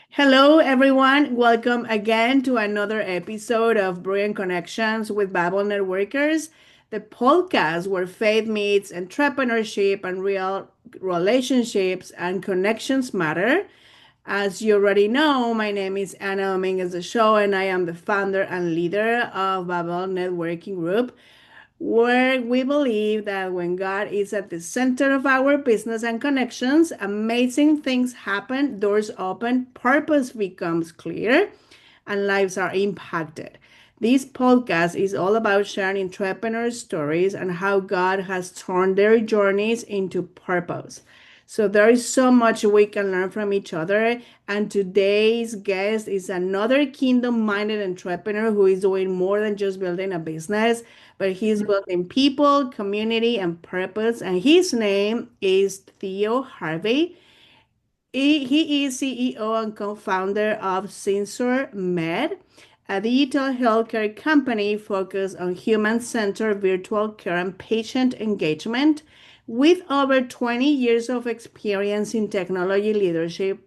Hello, everyone. Welcome again to another episode of Brewing Connections with Bible Networkers, the podcast where faith meets entrepreneurship and real relationships and connections matter. As you already know, my name is Anna Dominguez de Show, and I am the founder and leader of Bible Networking Group, where we believe that when God is at the center of our business and connections, amazing things happen, doors open, purpose becomes clear, and lives are impacted. This podcast is all about sharing entrepreneurs' stories and how God has turned their journeys into purpose. So there is so much we can learn from each other. And today's guest is another kingdom-minded entrepreneur who is doing more than just building a business, but he's building people, community, and purpose. And his name is Theo Harvey. He is CEO and co-founder of SynsorMed, a digital healthcare company focused on human-centered virtual care and patient engagement. With over 20 years of experience in technology leadership,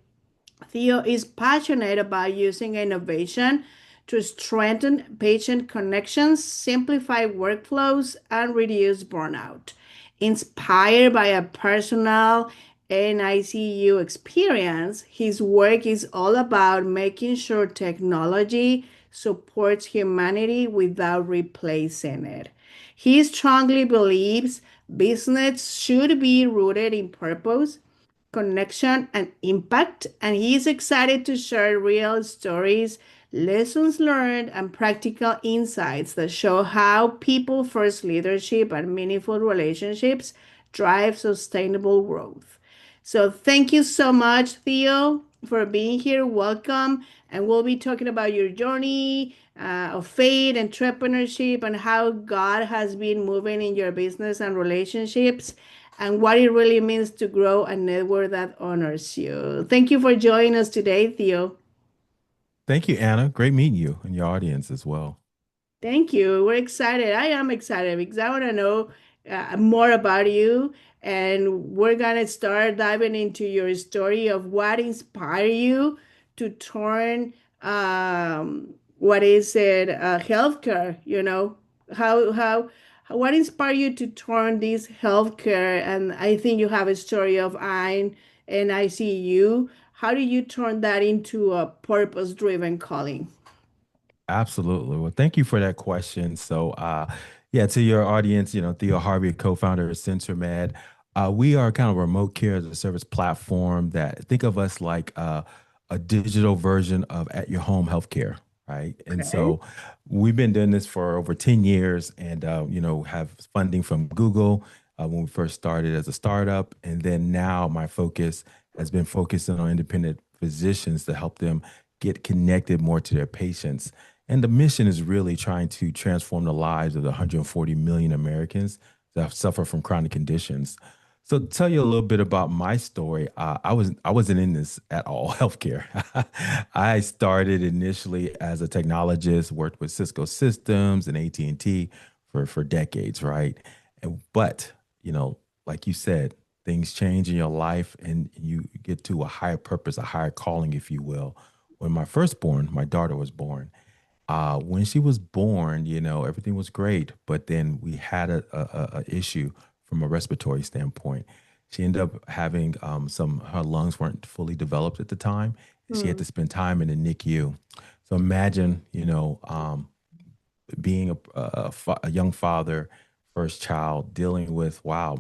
Theo is passionate about using innovation to strengthen patient connections, simplify workflows, and reduce burnout. Inspired by a personal NICU experience, his work is all about making sure technology supports humanity without replacing it. He strongly believes business should be rooted in purpose, connection, and impact. And he is excited to share real stories, lessons learned, and practical insights that show how people first leadership and meaningful relationships drive sustainable growth. So, thank you so much, Theo, for being here. Welcome. And we'll be talking about your journey of faith, entrepreneurship, and how God has been moving in your business and relationships, and what it really means to grow a network that honors you. Thank you for joining us today, Theo. Thank you, Anna. Great meeting you and your audience as well. Thank you. We're excited. I am excited because I want to know more about you. And we're going to start diving into your story of what inspired you to turn, what is it, healthcare, what inspired you to turn this healthcare? And I think you have a story of Ein and ICU. How do you turn that into a purpose-driven calling? Absolutely. Well, thank you for that question. Yeah, to your audience, Theo Harvey, co-founder of SynsorMed. We are kind of a remote care as a service platform that think of us like a digital version of at your home healthcare, right? And Okay. so we've been doing this for over 10 years and, have funding from Google when we first started as a startup. And then now my focus has been focusing on independent physicians to help them get connected more to their patients. And the mission is really trying to transform the lives of the 140 million Americans that suffer from chronic conditions. So, to tell you a little bit about my story, I wasn't in this at all, healthcare. I started initially as a technologist, worked with Cisco Systems and AT&T for decades, right? But like you said, things change in your life, and you get to a higher purpose, a higher calling, if you will. When my firstborn, my daughter was born, when she was born, everything was great, but then we had a issue from a respiratory standpoint. She ended up having her lungs weren't fully developed at the time, and she had Hmm. to spend time in the NICU. So imagine, being a young father, first child, dealing with, wow,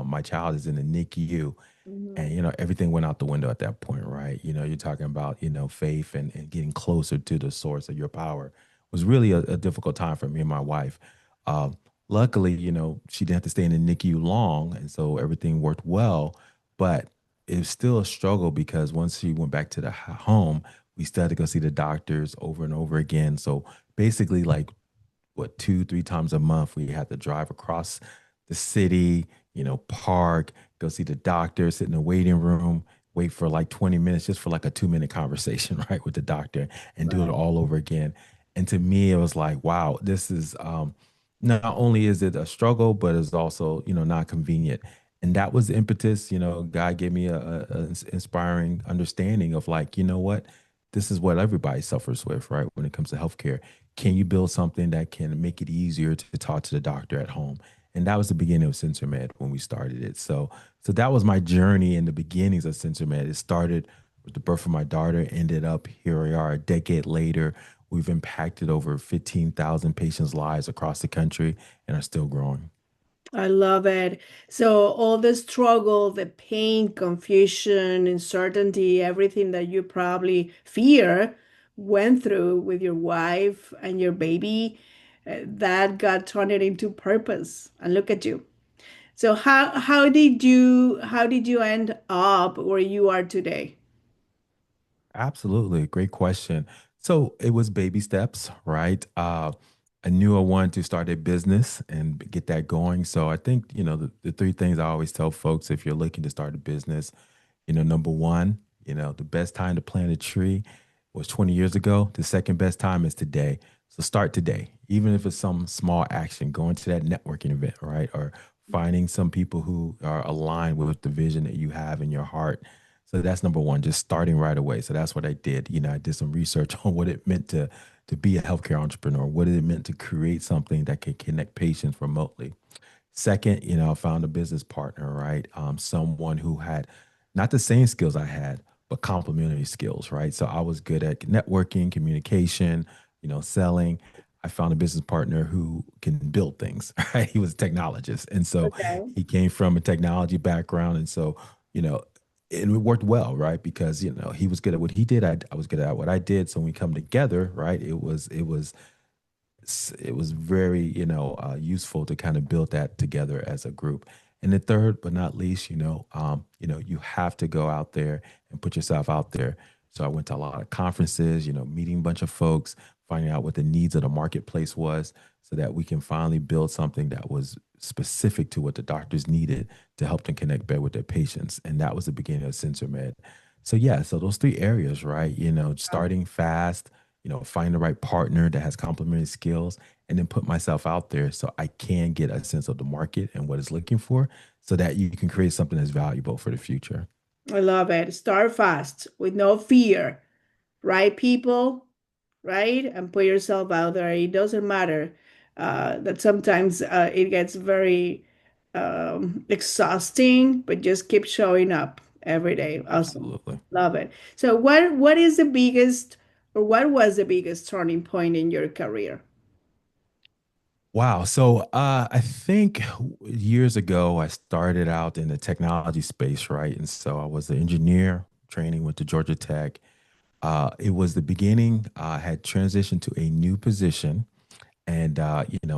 my child is in the NICU, Mhm. and everything went out the window at that point, right? You're talking about faith and getting closer to the source of your power. It was really a difficult time for me and my wife. uh, Luckily, she didn't have to stay in the NICU long, and so everything worked well. But it was still a struggle because once she went back to the home, we still had to go see the doctors over and over again. So basically, like, what, 2 3 times a month we had to drive across the city, park, go see the doctor, sit in the waiting room, wait for like 20 minutes just for like a 2 minute conversation, right, with the doctor, and do it Right. all over again. And to me, it was like, wow, this is not only is it a struggle, but it's also not convenient. And that was the impetus. God gave me a inspiring understanding of like, you know what, this is what everybody suffers with, right? When it comes to healthcare, can you build something that can make it easier to talk to the doctor at home? And that was the beginning of SynsorMed when we started it. So that was my journey in the beginnings of SynsorMed. It started with the birth of my daughter, ended up here we are a decade later. We've impacted over 15,000 patients' lives across the country and are still growing. I love it. So all the struggle, the pain, confusion, uncertainty, everything that you probably fear went through with your wife and your baby, that got turned into purpose. And look at you. So how did you end up where you are today? Absolutely. Great question. So it was baby steps, right? I knew I wanted to start a business and get that going. So I think, the three things I always tell folks if you're looking to start a business, number one, the best time to plant a tree was 20 years ago. The second best time is today. So start today, even if it's some small action, going to that networking event, right? Or finding some people who are aligned with the vision that you have in your heart. So that's number one, just starting right away. So that's what I did. I did some research on what it meant to be a healthcare entrepreneur, what it meant to create something that can connect patients remotely. Second, I found a business partner, right? Someone who had not the same skills I had, but complementary skills, right? So I was good at networking, communication, selling. I found a business partner who can build things, right? He was a technologist. And so Okay. he came from a technology background. And so, you know, and it worked well, right? Because, he was good at what he did. I was good at what I did. So when we come together, right, it was very useful to kind of build that together as a group. And the third but not least, you have to go out there and put yourself out there. So I went to a lot of conferences, meeting a bunch of folks, finding out what the needs of the marketplace was, so that we can finally build something that was specific to what the doctors needed to help them connect better with their patients. And that was the beginning of SensorMed. So yeah, so those three areas, right? Starting fast, find the right partner that has complementary skills, and then put myself out there so I can get a sense of the market and what it's looking for, so that you can create something that's valuable for the future. I love it. Start fast with no fear, right, people? Right? And put yourself out there. It doesn't matter that sometimes it gets very exhausting, but just keep showing up every day. Awesome. Absolutely. Love it. So what is the biggest or what was the biggest turning point in your career? Wow. So I think years ago, I started out in the technology space, right? And so I was an engineer training with the Georgia Tech. It was the beginning. I had transitioned to a new position and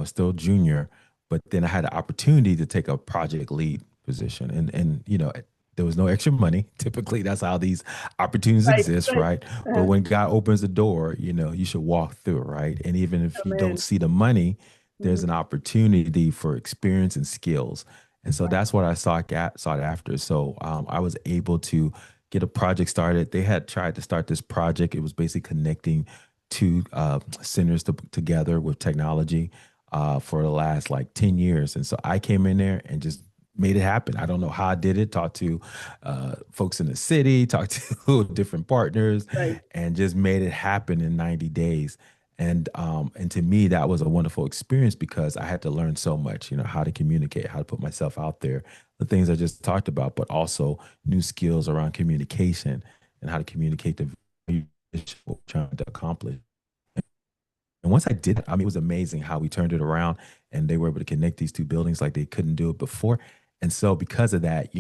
still junior, but then I had the opportunity to take a project lead position, and there was no extra money. Typically, that's how these opportunities Right, exist, right. right? But when God opens the door, you should walk through, right? And even if you don't Amen. see the money, there's Mhm. an opportunity for experience and skills. And so that's what I sought after. So I was able to get a project started. They had tried to start this project. It was basically connecting two centers together with technology for the last like 10 years. And so I came in there and just made it happen. I don't know how I did it. Talked to folks in the city, talked to different partners, Right. and just made it happen in 90 days. And to me, that was a wonderful experience because I had to learn so much, how to communicate, how to put myself out there, the things I just talked about, but also new skills around communication and how to communicate the what we're trying to accomplish. And once I did it, I mean, it was amazing how we turned it around and they were able to connect these two buildings like they couldn't do it before. And so because of that,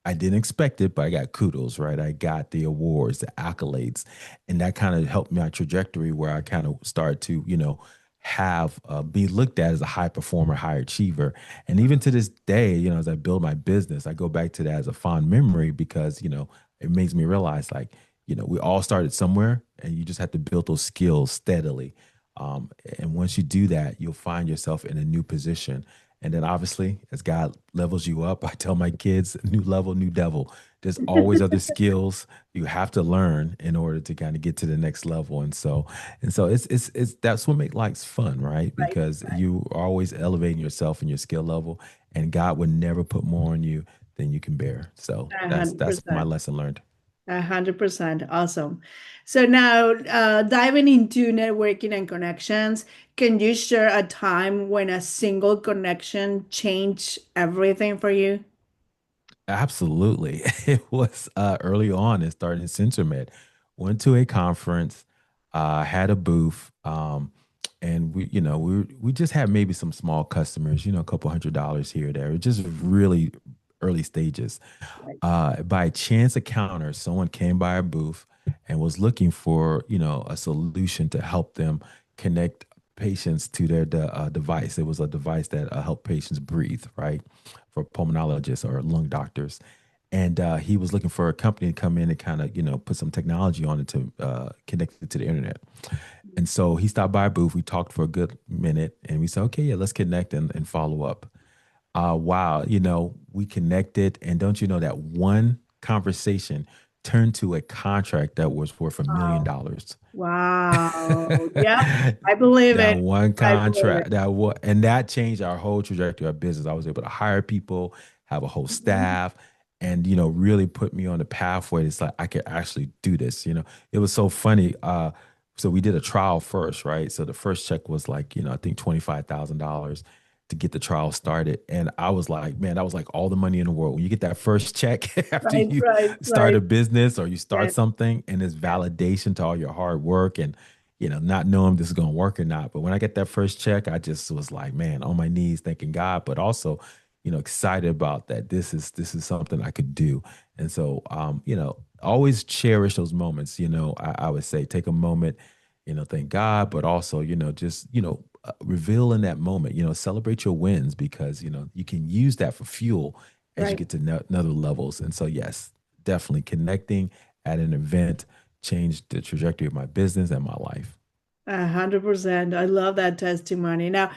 I didn't expect it, but I got kudos, right? I got the awards, the accolades, and that kind of helped my trajectory where I kind of started to, have be looked at as a high performer, high achiever. And even to this day, as I build my business, I go back to that as a fond memory because, it makes me realize like, we all started somewhere and you just have to build those skills steadily. And once you do that, you'll find yourself in a new position. And then obviously, as God levels you up, I tell my kids, new level, new devil. There's always other skills you have to learn in order to kind of get to the next level. And so it's that's what makes life fun, right? Right, Because right. you are always elevating yourself and your skill level, and God would never put more on you than you can bear. So A hundred that's my percent. lesson learned. 100%. Awesome. So now, diving into networking and connections, can you share a time when a single connection changed everything for you? Absolutely. It was early on and starting SynsorMed. Went to a conference, had a booth, and we just had maybe some small customers, a couple $100 here or there. It just really early stages. Right. By chance encounter, someone came by our booth and was looking for, a solution to help them connect patients to their device. It was a device that helped patients breathe, right, for pulmonologists or lung doctors. And he was looking for a company to come in and kind of, put some technology on it to connect it to the internet. And so he stopped by our booth. We talked for a good minute, and we said, okay, yeah, let's connect and follow up. Wow, we connected, and don't you know that one conversation turned to a contract that was worth Wow. $1 million. Wow. Yep. I believe That it. one I believe it. contract and that changed our whole trajectory of business. I was able to hire people, have a whole Mhm. staff, and really put me on the pathway. It's like I could actually do this. It was so funny. So we did a trial first, right? So the first check was like, I think $25,000 to get the trial started. And I was like, man, that was like all the money in the world. When you get that first check after Right, you right, start right. a business or you start Yes, something, and it's yes. validation to all your hard work and not knowing if this is going to work or not. But when I get that first check, I just was like, man, on my knees, thanking God, but also, excited about that. This is something I could do. And so, always cherish those moments. I would say take a moment, thank God, but also, just, reveal in that moment, celebrate your wins because, you can use that for fuel as you Right. get to another levels. And so, yes, definitely connecting at an event changed the trajectory of my business and my life. 100%. I love that testimony. Now,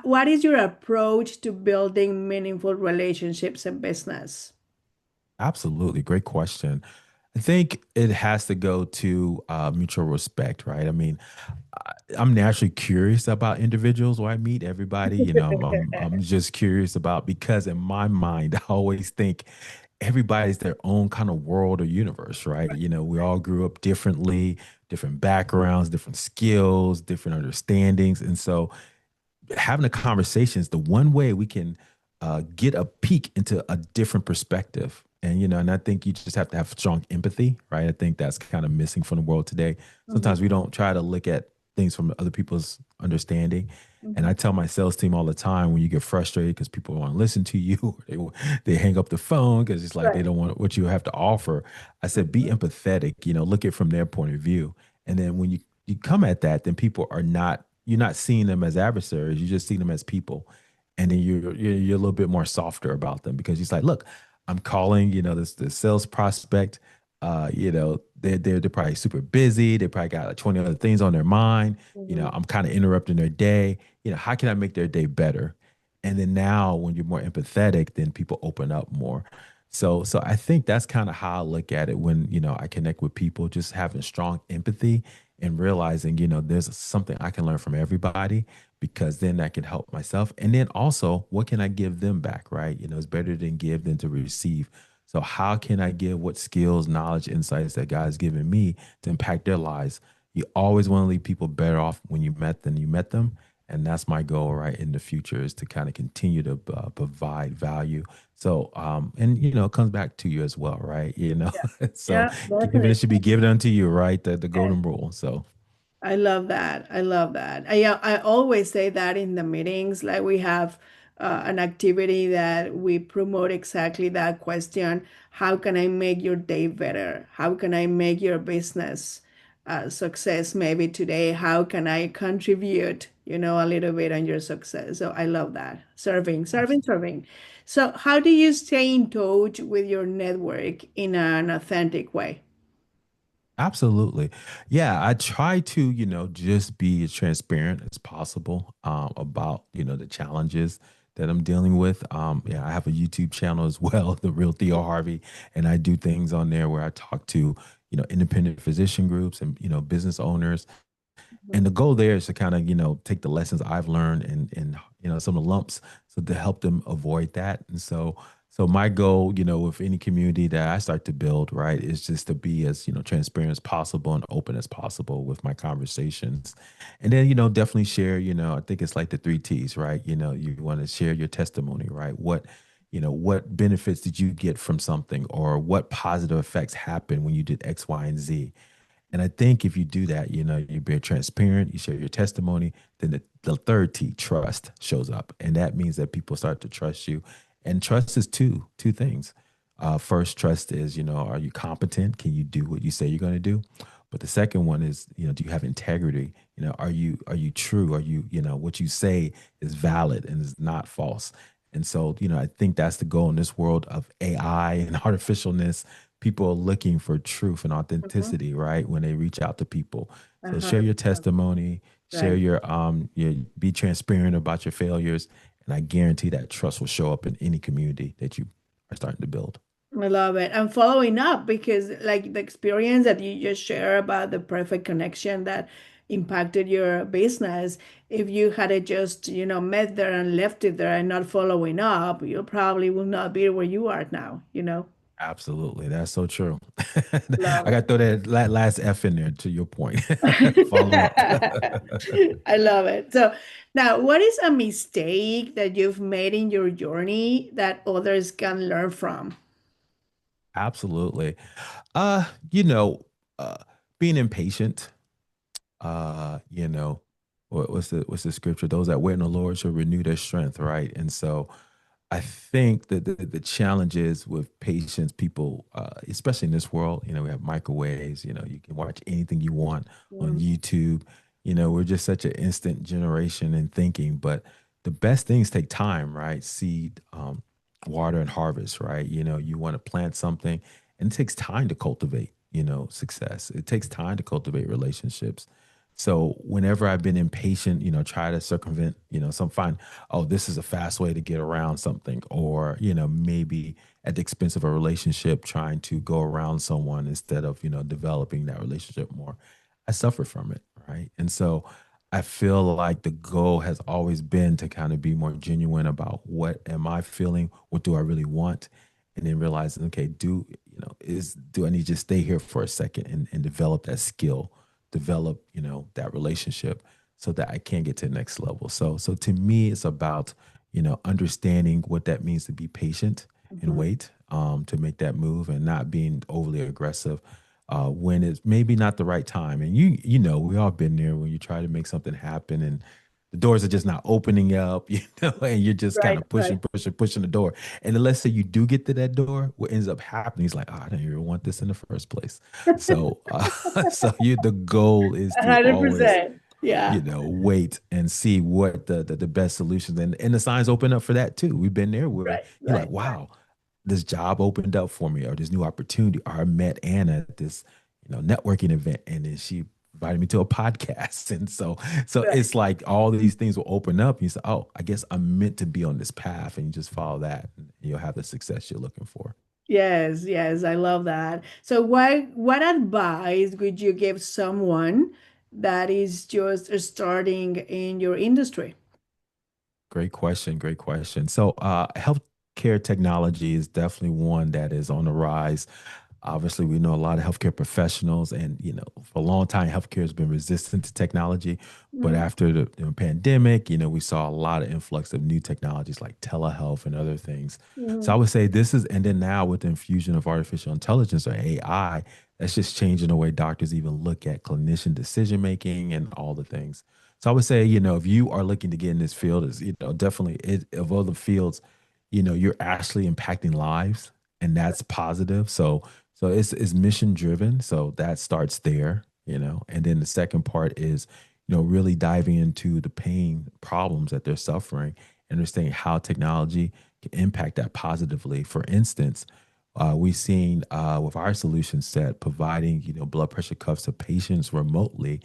what is your approach to building meaningful relationships in business? Absolutely. Great question. I think it has to go to mutual respect, right? I mean, I'm naturally curious about individuals when I meet everybody. I'm just curious about because in my mind, I always think everybody's their own kind of world or universe, right? We all grew up differently, different backgrounds, different skills, different understandings. And so having a conversation is the one way we can get a peek into a different perspective. And I think you just have to have strong empathy, right? I think that's kind of missing from the world today. Mhm, Sometimes we don't try to look at things from other people's understanding. And mhm. I tell my sales team all the time when you get frustrated because people don't want to listen to you, they hang up the phone because it's like they Right. don't want what you have to offer. I said, be Mhm. empathetic, look at it from their point of view. And then when you come at that, then people are not you're not seeing them as adversaries. You just see them as people, and then you're a little bit more softer about them because he's like, look, I'm calling, this sales prospect. They're probably super busy. They probably got like 20 other things on their mind. Mhm. I'm kind of interrupting their day. How can I make their day better? And then now, when you're more empathetic, then people open up more. So I think that's kind of how I look at it when I connect with people, just having strong empathy and realizing, there's something I can learn from everybody because then that can help myself. And then also, what can I give them back, right? It's better than give than to receive. So, how can I give what skills, knowledge, insights that God's given me to impact their lives? You always want to leave people better off when you met than you met them. And that's my goal, right, in the future is to kind of continue to provide value. So, and it comes back to you as well, right? Yeah, So yeah, given it definitely. should be given unto you, right? The golden rule. So I love that. I love that. I always say that in the meetings, like we have an activity that we promote exactly that question. How can I make your day better? How can I make your business success maybe today? How can I contribute, a little bit on your success? So I love that. Serving, serving, absolutely. serving. So how do you stay in touch with your network in an authentic way? Absolutely. Yeah, I try to, just be as transparent as possible about, the challenges that I'm dealing with. Yeah, I have a YouTube channel as well, the real Theo Harvey, and I do things on there where I talk to, independent physician groups and, business owners. And the goal there is to kind of, take the lessons I've learned and some of the lumps, so to help them avoid that. And so my goal, with any community that I start to build, right, is just to be as, transparent as possible and open as possible with my conversations. And then, definitely share, I think it's like the three T's, right? You want to share your testimony, right? What benefits did you get from something, or what positive effects happened when you did X, Y, and Z? And I think if you do that, you're being transparent, you share your testimony, then the third T, trust, shows up. And that means that people start to trust you. And trust is two things. First, trust is, are you competent? Can you do what you say you're going to do? But the second one is, do you have integrity? Are you true? Are you, what you say is valid and is not false? And so, I think that's the goal in this world of AI and artificialness. People are looking for truth and Mhm. authenticity, right? When they reach out to people. So share your 100%. testimony, share Right. be transparent about your failures, and I guarantee that trust will show up in any community that you are starting to build. I love it. And following up, because like the experience that you just share about the perfect connection that impacted your business, if you had it just, met there and left it there and not following up, you probably will not be where you are now. Absolutely. That's so true. Love I got to throw that last F in there to your point. Follow up. it. I love it. So now, what is a mistake that you've made in your journey that others can learn from? Absolutely. Uh, you know, uh, being impatient, what's the scripture? Those that wait on the Lord shall renew their strength, right? And so I think that the challenge is with patience, people, especially in this world, we have microwaves, you can watch anything you want on Mhm. YouTube. We're just such an instant generation in thinking, but the best things take time, right? Seed, water, and harvest, right? You want to plant something, and it takes time to cultivate, success. It takes time to cultivate relationships. So whenever I've been impatient, try to circumvent, find, oh, this is a fast way to get around something, or, maybe at the expense of a relationship, trying to go around someone instead of, developing that relationship more. I suffer from it. Right. And so I feel like the goal has always been to kind of be more genuine about what am I feeling? What do I really want? And then realizing, okay, do I need to just stay here for a second and develop that skill, develop, that relationship so that I can get to the next level. So to me, it's about, understanding what that means to be patient and Mhm. wait, to make that move, and not being overly aggressive when it's maybe not the right time. And we all been there when you try to make something happen and the doors are just not opening up, and you're just kind Right, of right. pushing the door. And then let's say you do get to that door, what ends up happening is like, oh, I didn't even want this in the first place. So, the goal is to always 100%. Yeah. wait and see what the best solutions, and the signs open up for that too. We've been there where Right, you're like, right, wow, this job opened up for me, or this new opportunity, or I met Anna at this, networking event, and then she invited me to a podcast. And so right. it's like all these things will open up. And you say, oh, I guess I'm meant to be on this path, and you just follow that, and you'll have the success you're looking for. Yes, yes, I love that. So what advice would you give someone that is just starting in your industry? Great question. Great question. So, healthcare technology is definitely one that is on the rise. Obviously, we know a lot of healthcare professionals, and for a long time, healthcare has been resistant to technology. But Mhm. after the pandemic, we saw a lot of influx of new technologies like telehealth and other things. So I Mhm. would say this is, and then now with the infusion of artificial intelligence or AI, that's just changing the way doctors even look at clinician decision making and all the things. So I would say, if you are looking to get in this field, is definitely of other fields, you're actually impacting lives, and that's positive. So it's mission driven. So that starts there, and then the second part is, really diving into the pain problems that they're suffering, understanding how technology can impact that positively. For instance, we've seen with our solution set providing, blood pressure cuffs to patients remotely,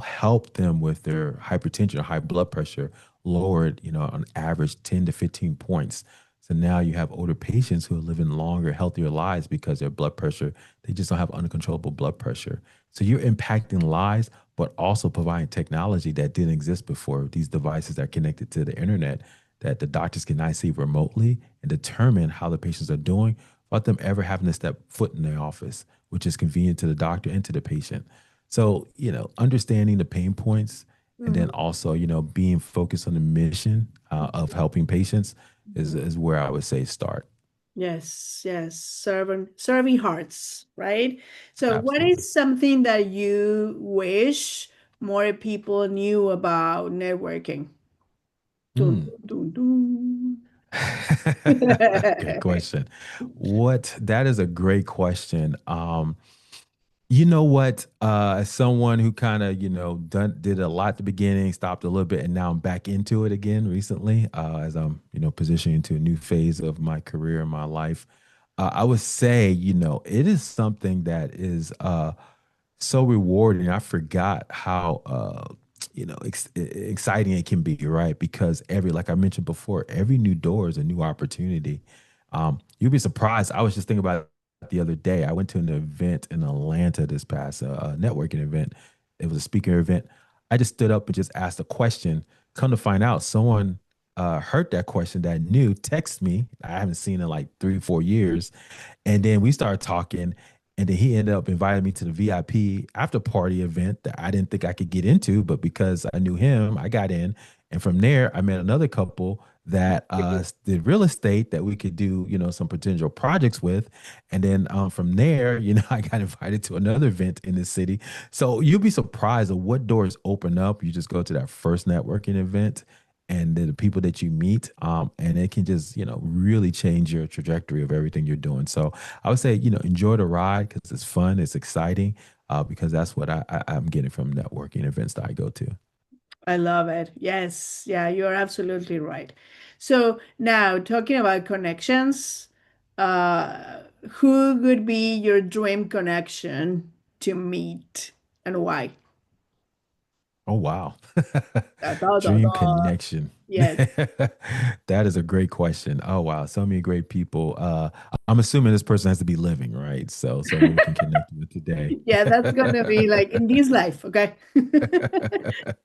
help them with their hypertension or high blood pressure lowered, on average 10 to 15 points. So now you have older patients who are living longer, healthier lives because their blood pressure, they just don't have uncontrollable blood pressure. So you're impacting lives, but also providing technology that didn't exist before. These devices that are connected to the internet that the doctors can now see remotely and determine how the patients are doing without them ever having to step foot in their office, which is convenient to the doctor and to the patient. So, understanding the pain points and then Mhm. also, being focused on the mission of helping patients is where I would say start. Yes, yes, serving hearts, right? So, what Absolutely. is something that you wish more people knew about networking? Dun, Mm. dun, dun, Good dun. question. That is a great question. You know what? As someone who kind of, did a lot at the beginning, stopped a little bit, and now I'm back into it again recently, as I'm, positioning into a new phase of my career and my life. I would say, it is something that is so rewarding. I forgot how exciting it can be, right? Because like I mentioned before, every new door is a new opportunity. You'd be surprised. I was just thinking about it the other day. I went to an event in Atlanta this past networking event. It was a speaker event. I just stood up and just asked a question. Come to find out, someone heard that question that knew, text me. I haven't seen in like 3 or 4 years, and then we started talking, and then he ended up inviting me to the VIP after party event that I didn't think I could get into, but because I knew him, I got in. And from there, I met another couple that did real estate that we could do, some potential projects with. And then from there, I got invited to another event in the city. So you'll be surprised at what doors open up. You just go to that first networking event and the people that you meet, and it can just really change your trajectory of everything you're doing. So I would say enjoy the ride because it's fun, it's exciting, because that's what I'm getting from networking events that I go to. I love it. Yes, yeah, you're absolutely right. So now talking about connections, who would be your dream connection to meet and why? Oh wow. Da, da, da, Dream da. connection. Yes. That is a great question. Oh wow, so many great people. I'm assuming this person has to be living, right? So someone we can connect with today. Yeah, that's gonna be like in this life, okay?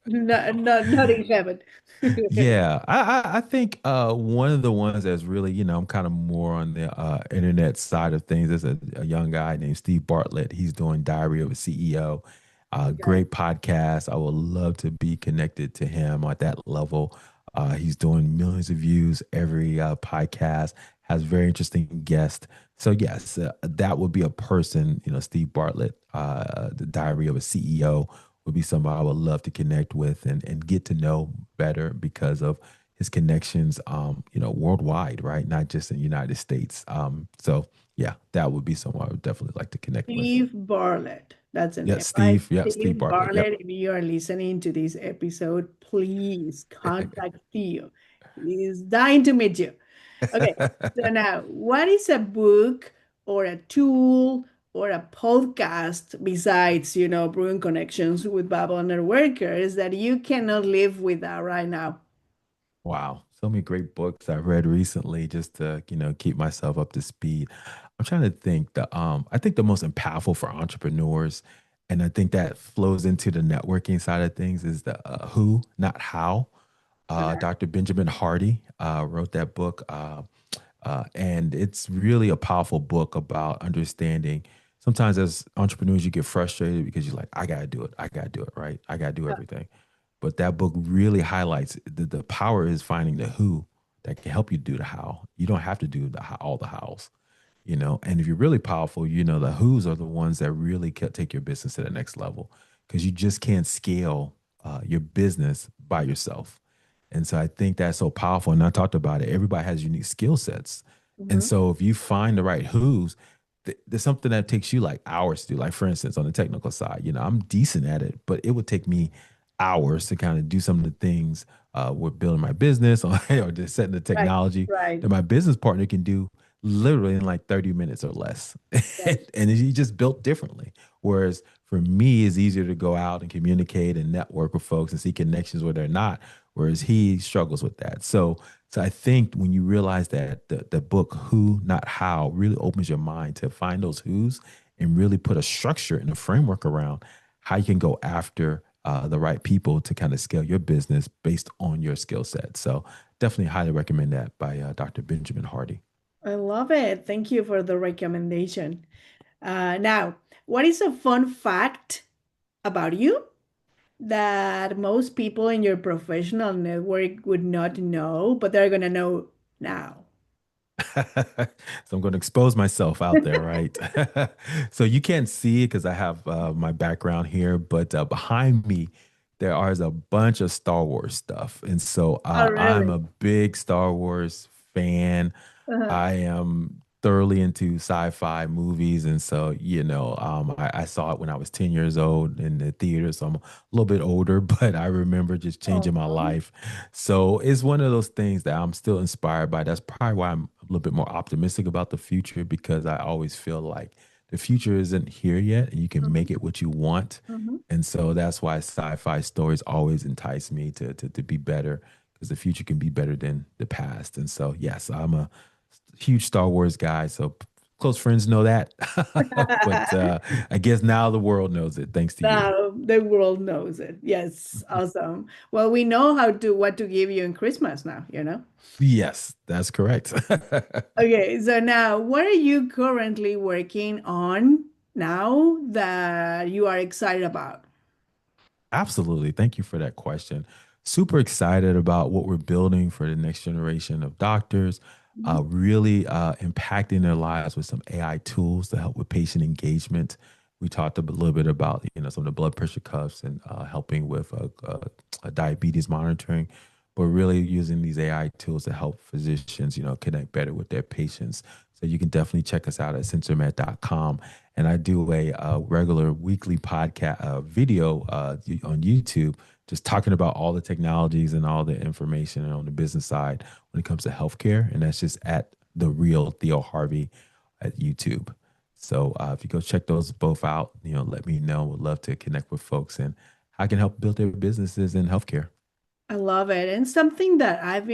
Not in heaven. Yeah, I think one of the ones that's really, I'm kind of more on the internet side of things. There's a young guy named Steve Bartlett. He's doing Diary of a CEO. Okay. Great podcast. I would love to be connected to him at that level. He's doing millions of views every podcast, has very interesting guests. So yes, that would be a person, Steve Bartlett, the Diary of a CEO would be somebody I would love to connect with and get to know better because of his connections, worldwide, right? Not just in the United States. So yeah, that would be someone I would definitely like to connect with. Steve Bartlett. That's a Yeah, name, right? Steve. Yeah, Steve Steve Bartlett. Yep. Bartlett, if you are listening to this episode, please contact Theo. He's dying to meet you. Okay, so now, what is a book or a tool or a podcast besides, Brewing Connections with Babylon Workers that you cannot live without right now? Wow. So many great books I've read recently just to, keep myself up to speed. I'm trying to think I think the most impactful for entrepreneurs, and I think that flows into the networking side of things is the who, not how. Okay. Dr. Benjamin Hardy wrote that book. And it's really a powerful book about understanding. Sometimes as entrepreneurs, you get frustrated because you're like, I got to do it. I got to do it, right? I got to do everything. But that book really highlights the power is finding the who that can help you do the how. You don't have to do all the hows, And if you're really powerful, the who's are the ones that really take your business to the next level because you just can't scale your business by yourself. And so I think that's so powerful. And I talked about it. Everybody has unique skill sets. And Mhm. so if you find the right who's, there's something that takes you like hours to do. Like for instance, on the technical side, I'm decent at it, but it would take me hours to kind of do some of the things with building my business or just setting the Right, technology right, that my business partner can do literally in like 30 minutes or less. right. And he just built differently. Whereas for me, it's easier to go out and communicate and network with folks and see connections where they're not. whereas he struggles with that. So I think when you realize that the book Who Not How really opens your mind to find those who's and really put a structure and a framework around how you can go after the right people to kind of scale your business based on your skill set. So definitely highly recommend that by Dr. Benjamin Hardy. I love it. Thank you for the recommendation. Now, what is a fun fact about you that most people in your professional network would not know, but they're going to know now? So I'm going to expose myself out there, right? So you can't see it because I have my background here, but behind me, there is a bunch of Star Wars stuff. And so Oh, I'm really? a big Star Wars fan. Uh-huh. I am thoroughly into sci-fi movies, and so I saw it when I was 10 years old in the theater. So I'm a little bit older, but I remember just changing my Oh, life. So it's one of those things that I'm still inspired by. That's probably why I'm a little bit more optimistic about the future because I always feel like the future isn't here yet, and you can mhm, make it what you want. mhm. And so that's why sci-fi stories always entice me to be better because the future can be better than the past. And so, yes, I'm a huge Star Wars guy. So close friends know that. But I guess now the world knows it thanks to you. Now the world knows it. Yes, awesome. Well, we know what to give you in Christmas now, you know? Yes, that's correct. Okay, so now what are you currently working on now that you are excited about? Absolutely. Thank you for that question. Super excited about what we're building for the next generation of doctors, Mhm. really impacting their lives with some AI tools to help with patient engagement. We talked a little bit about some of the blood pressure cuffs and helping with diabetes monitoring, but really using these AI tools to help physicians connect better with their patients. So you can definitely check us out at SynsorMed.com. And I do a regular weekly podcast video on YouTube, just talking about all the technologies and all the information on the business side when it comes to healthcare. And that's just at the real Theo Harvey at YouTube. So if you go check those both out, let me know. Would love to connect with folks and how I can help build their businesses in healthcare. I love it. And something that I've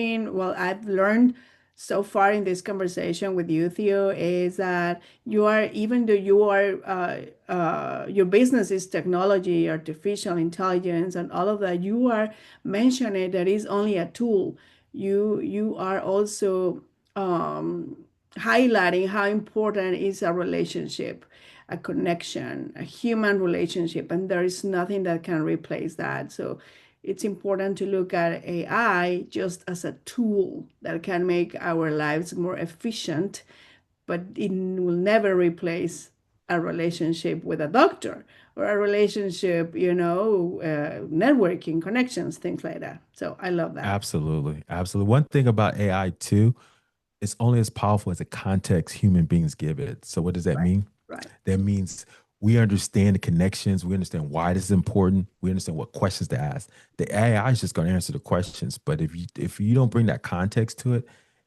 learned so far in this conversation with you, Theo, is that even though your business is technology, artificial intelligence, and all of that, you are mentioning that is only a tool. You are also um, highlighting how important is a relationship, a connection, a human relationship, and there is nothing that can replace that. So it's important to look at AI just as a tool that can make our lives more efficient, but it will never replace a relationship with a doctor or a relationship, networking, connections, things like that. So I love that. Absolutely. Absolutely. One thing about AI too, it's only as powerful as the context human beings give it. So what does that Right, mean? right. That means we understand the connections. We understand why this is important. We understand what questions to ask. The AI is just going to answer the questions, but if you don't bring that context to it,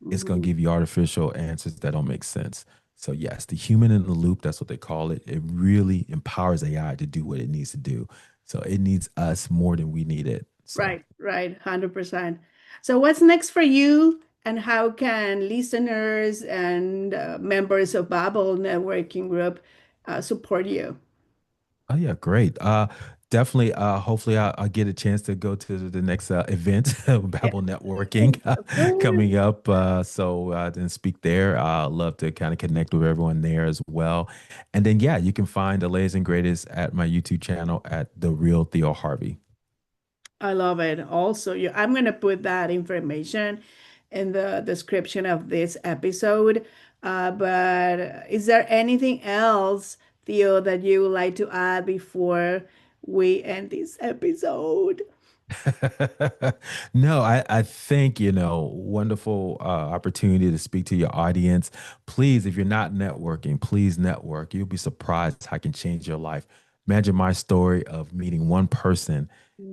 it's going to Mhm. give you artificial answers that don't make sense. So yes, the human in the loop, that's what they call it. It really empowers AI to do what it needs to do. So it needs us more than we need it. So Right, right, 100%. So what's next for you, and how can listeners and members of Babel Networking Group support you? oh yeah, great. Definitely. Hopefully, I'll get a chance to go to the next event, Yeah, Babel Networking, of course. coming up. So then speak there. Love to kind of connect with everyone there as well. And then yeah, you can find the latest and greatest at my YouTube channel at the Real Theo Harvey. I love it. Also, I'm going to put that information in the description of this episode. But is there anything else, Theo, that you would like to add before we end this episode? No, I think, wonderful opportunity to speak to your audience. Please, if you're not networking, please network. You'll be surprised how it can change your life. Imagine my story of meeting one person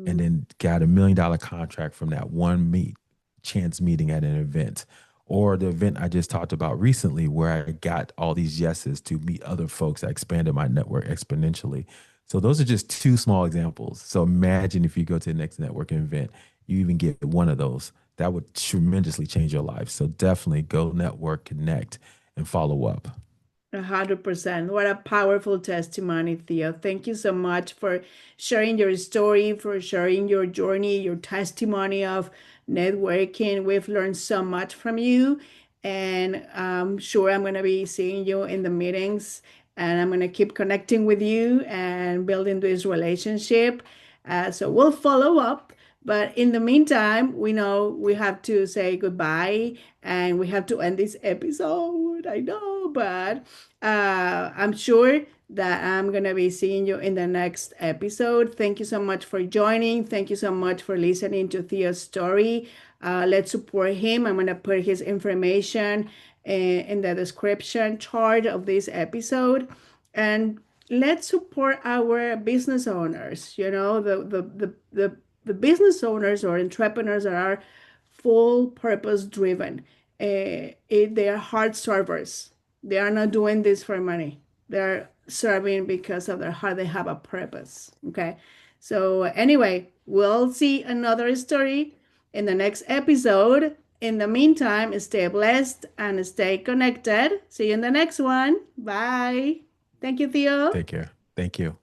and Mm, then got $1 million contract from that one chance meeting at an event. Or the event I just talked about recently, where I got all these yeses to meet other folks. I expanded my network exponentially. So those are just two small examples. So imagine if you go to the next networking event you even get one of those, that would tremendously change your life. So definitely go network, connect, and follow up. 100%. What a powerful testimony, Theo. Thank you so much for sharing your story, for sharing your journey, your testimony of networking. We've learned so much from you, and I'm sure I'm going to be seeing you in the meetings, and I'm going to keep connecting with you and building this relationship. So we'll follow up. But in the meantime, we know we have to say goodbye and we have to end this episode. I know, but I'm sure that I'm going to be seeing you in the next episode. Thank you so much for joining. Thank you so much for listening to Theo's story. Let's support him. I'm going to put his information in the description chart of this episode. And let's support our business owners, the business owners or entrepreneurs that are full purpose driven. They are hard servers. They are not doing this for money. They're serving because of their heart. They have a purpose. Okay. So anyway, we'll see another story in the next episode. In the meantime, stay blessed and stay connected. See you in the next one. Bye. Thank you, Theo. Take care. Thank you.